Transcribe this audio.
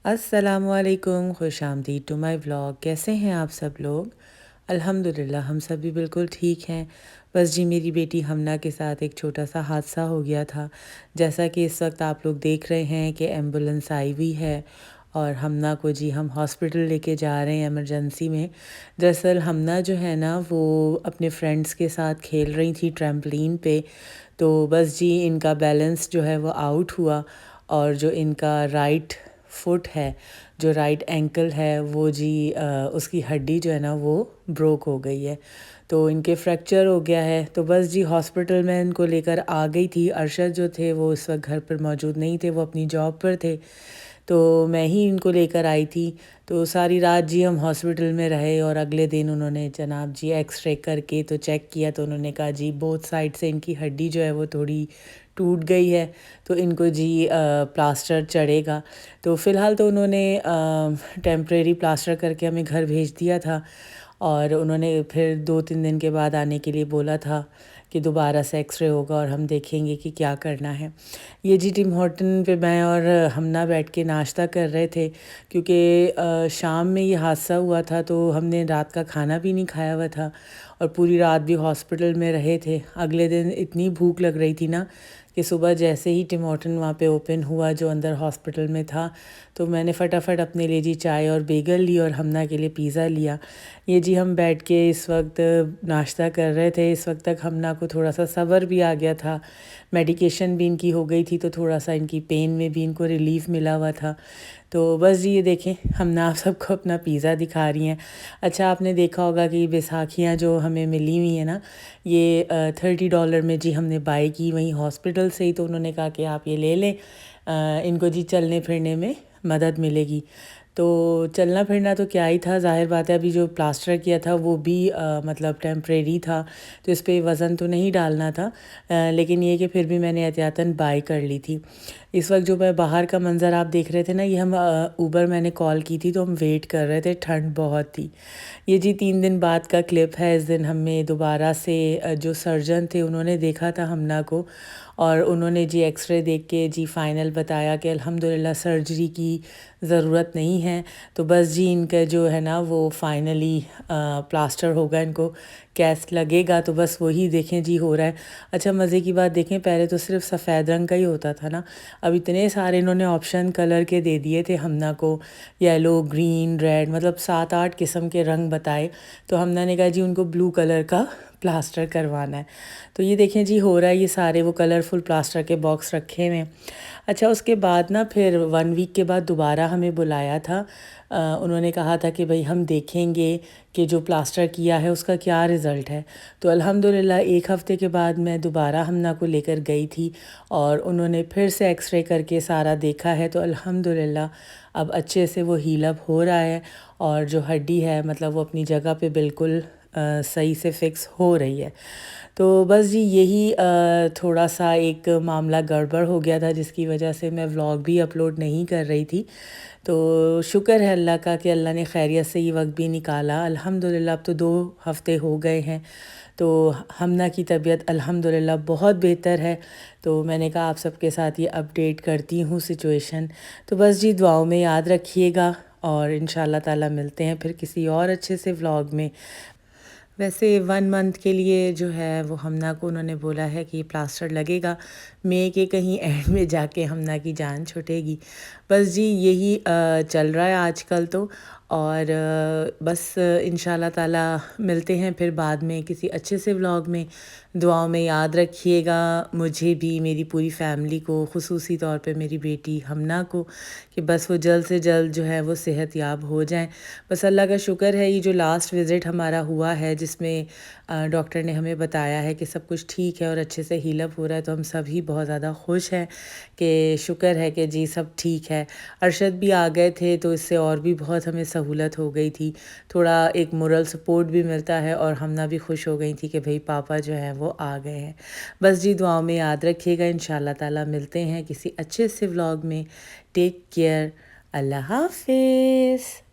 अस्सलामुअलैकुम, खुशामदीद to my vlog. कैसे हैं आप सब लोग? अल्हम्दुलिल्लाह हम सब भी बिल्कुल ठीक हैं। बस जी मेरी बेटी हमना के साथ एक छोटा सा हादसा हो गया था। जैसा कि इस वक्त आप लोग देख रहे हैं कि एम्बुलेंस आई हुई है और हमना को जी हम हॉस्पिटल लेके जा रहे हैं इमरजेंसी में। दरअसल हमना जो है ना वो अपने फ्रेंड्स के साथ खेल रही थी ट्रैम्पलिन पे, तो बस जी इनका बैलेंस जो है वो आउट हुआ और जो इनका राइट फुट है, जो राइट एंकल है वो जी उसकी हड्डी जो है ना वो ब्रोक हो गई है, तो इनके फ्रैक्चर हो गया है। तो बस जी हॉस्पिटल में इनको लेकर आ गई थी। अरशद जो थे वो इस वक्त घर पर मौजूद नहीं थे, वो अपनी जॉब पर थे, तो मैं ही इनको लेकर आई थी। तो सारी रात जी हम हॉस्पिटल में रहे और अगले दिन उन्होंने जनाब जी एक्सरे करके तो चेक किया, तो उन्होंने कहा जी बोथ साइड से इनकी हड्डी जो है वो थोड़ी टूट गई है, तो इनको जी प्लास्टर चढ़ेगा। तो फ़िलहाल तो उन्होंने टेम्परेरी प्लास्टर करके हमें घर भेज दिया था और उन्होंने फिर 2-3 दिन के बाद आने के लिए बोला था कि दोबारा से एक्सरे होगा और हम देखेंगे कि क्या करना है। ये जी टिम हॉर्टन पे मैं और हमना बैठ के नाश्ता कर रहे थे, क्योंकि शाम में ये हादसा हुआ था तो हमने रात का खाना भी नहीं खाया हुआ था और पूरी रात भी हॉस्पिटल में रहे थे। अगले दिन इतनी भूख लग रही थी ना कि सुबह जैसे ही टिम हॉर्टन वहाँ पे ओपन हुआ जो अंदर हॉस्पिटल में था, तो मैंने फटाफट अपने लिए जी चाय और बेगल ली और हमना के लिए पिज़्ज़ा लिया। ये जी हम बैठ के इस वक्त नाश्ता कर रहे थे। इस वक्त तक हमना को थोड़ा सा सब्र भी आ गया था, मेडिकेशन भी इनकी हो गई थी, तो थोड़ा सा इनकी पेन में भी इनको रिलीफ़ मिला हुआ था। तो बस जी ये देखें हमना आप सबको अपना पिज़्ज़ा दिखा रही हैं। अच्छा आपने देखा होगा कि बैसाखियाँ जो हमें मिली हुई हैं ना, ये $30 में जी हमने बाय की वहीं हॉस्पिटल से ही, तो उन्होंने कहा कि आप ये ले लें, इनको जी चलने फिरने में मदद मिलेगी। तो चलना फिरना तो क्या ही था, ज़ाहिर बात है अभी जो प्लास्टर किया था वो भी मतलब टेम्परेरी था, तो इस पे वज़न तो नहीं डालना था, लेकिन ये कि फिर भी मैंने एहतियातन बाय कर ली थी। इस वक्त जो मैं बाहर का मंज़र आप देख रहे थे ना, ये हम ऊबर मैंने कॉल की थी तो हम वेट कर रहे थे, ठंड बहुत थी। ये जी 3 दिन बाद का क्लिप है। इस दिन हमें दोबारा से जो सर्जन थे उन्होंने देखा था हमना को और उन्होंने जी एक्सरे देख के जी फाइनल बताया कि अल्हम्दुलिल्लाह सर्जरी की ज़रूरत नहीं है। तो बस जी इनका जो है ना वो फाइनली प्लास्टर होगा, इनको कैस्ट लगेगा, तो बस वही देखें जी हो रहा है। अच्छा मज़े की बात देखें, पहले तो सिर्फ सफ़ेद रंग का ही होता था ना, अब इतने सारे इन्होंने ऑप्शन कलर के दे दिए थे हमना को, येलो ग्रीन रेड, मतलब 7-8 किस्म के रंग बताए, तो हमना ने कहा जी उनको ब्लू कलर का प्लास्टर करवाना है। तो ये देखें जी हो रहा है, ये सारे वो कलरफुल प्लास्टर के बॉक्स रखे हुए हैं। अच्छा उसके बाद ना फिर 1 वीक के बाद दोबारा हमें बुलाया था। उन्होंने कहा था कि भाई हम देखेंगे कि जो प्लास्टर किया है उसका क्या रिज़ल्ट है। तो अल्हम्दुलिल्लाह 1 हफ़्ते के बाद मैं दोबारा हमना को लेकर गई थी और उन्होंने फिर से एक्सरे करके सारा देखा है, तो अल्हम्दुलिल्लाह अब अच्छे से वो हील अप हो रहा है और जो हड्डी है मतलब वो अपनी जगह पे बिल्कुल सही से फ़िक्स हो रही है। तो बस जी यही थोड़ा सा एक मामला गड़बड़ हो गया था जिसकी वजह से मैं व्लॉग भी अपलोड नहीं कर रही थी। तो शुक्र है अल्लाह का कि अल्लाह ने खैरियत से ये वक्त भी निकाला। अल्हम्दुलिल्लाह अब तो 2 हफ़्ते हो गए हैं, तो हमना की तबीयत अल्हम्दुलिल्लाह बहुत बेहतर है। तो मैंने कहा आप सबके साथ ये अपडेट करती हूँ सिचुएशन। तो बस जी दुआओं में याद रखिएगा और इंशाल्लाह ताला मिलते हैं फिर किसी और अच्छे से व्लॉग में। वैसे 1 मंथ के लिए जो है वो हमना को उन्होंने बोला है कि प्लास्टर लगेगा, मई के कहीं एंड में जाके हमना की जान छूटेगी। बस जी यही चल रहा है आजकल तो, और बस इंशाल्लाह ताला मिलते हैं फिर बाद में किसी अच्छे से व्लॉग में। दुआओं में याद रखिएगा मुझे भी, मेरी पूरी फैमिली को, ख़ुसूसी तौर पे मेरी बेटी हमना को, कि बस वो जल्द से जल्द जो है वो सेहतयाब हो जाएं। बस अल्लाह का शुक्र है ये जो लास्ट विज़िट हमारा हुआ है जिसमें डॉक्टर ने हमें बताया है कि सब कुछ ठीक है और अच्छे से हील अप हो रहा है, तो हम सभी बहुत ज़्यादा खुश हैं कि शुक्र है कि जी सब ठीक है। अरशद भी आ गए थे तो इससे और भी बहुत हमें सहूलत हो गई थी, थोड़ा एक मोरल सपोर्ट भी मिलता है और हमना भी खुश हो गई थी कि भाई पापा जो है वो आ गए हैं। बस जी दुआओं में याद रखिएगा, इंशाल्लाह ताला मिलते हैं किसी अच्छे से व्लॉग में। टेक केयर, अल्लाह हाफिज़।